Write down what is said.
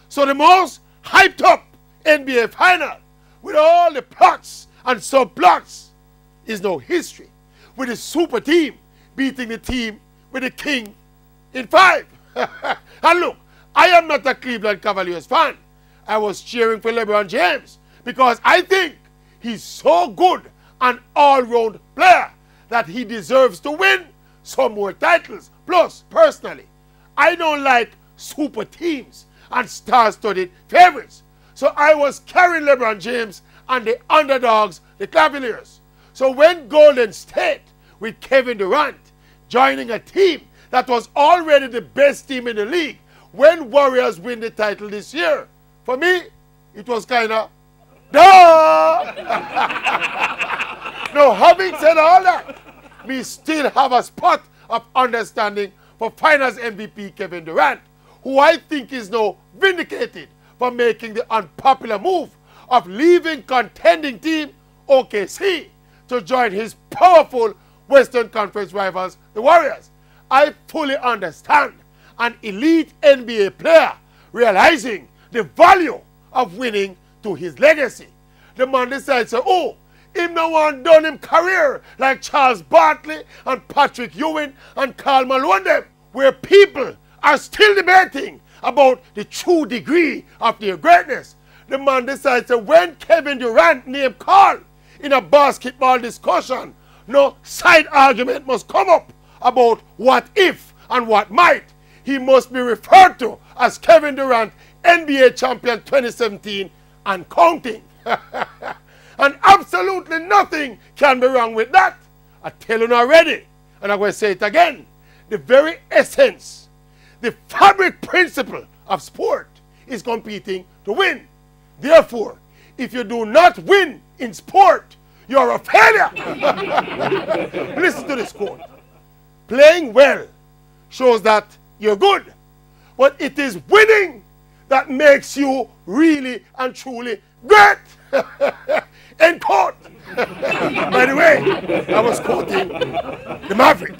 So the most hyped up NBA final with all the plots and subplots is now history, with the super team beating the team with the king in 5. And look, I am not a Cleveland Cavaliers fan. I was cheering for LeBron James because I think he's so good an all-round player that he deserves to win some more titles. Plus, personally, I don't like super teams and star-studded favorites. So I was carrying LeBron James and the underdogs, the Cavaliers. So when Golden State, with Kevin Durant, joining a team that was already the best team in the league, when Warriors win the title this year, for me, it was kind of, duh! Now, having said all that, we still have a spot of understanding for Finals MVP Kevin Durant, who I think is now vindicated for making the unpopular move of leaving contending team OKC to join his powerful Western Conference rivals, the Warriors. I fully understand an elite NBA player realizing the value of winning to his legacy. The man decides, oh, him no one done him career like Charles Barkley and Patrick Ewing and Karl Malone them, where people are still debating about the true degree of their greatness. The man decides that when Kevin Durant named Karl in a basketball discussion, no side argument must come up about what if and what might. He must be referred to as Kevin Durant, NBA champion 2017 and counting. And absolutely nothing can be wrong with that. I tell you already, and I'm going to say it again, the very essence, the fabric principle of sport is competing to win. Therefore, if you do not win in sport, you're a failure. Listen to this quote. Playing well shows that you're good, but it is winning that makes you really and truly great. End quote. By the way, I was quoting the Maverick.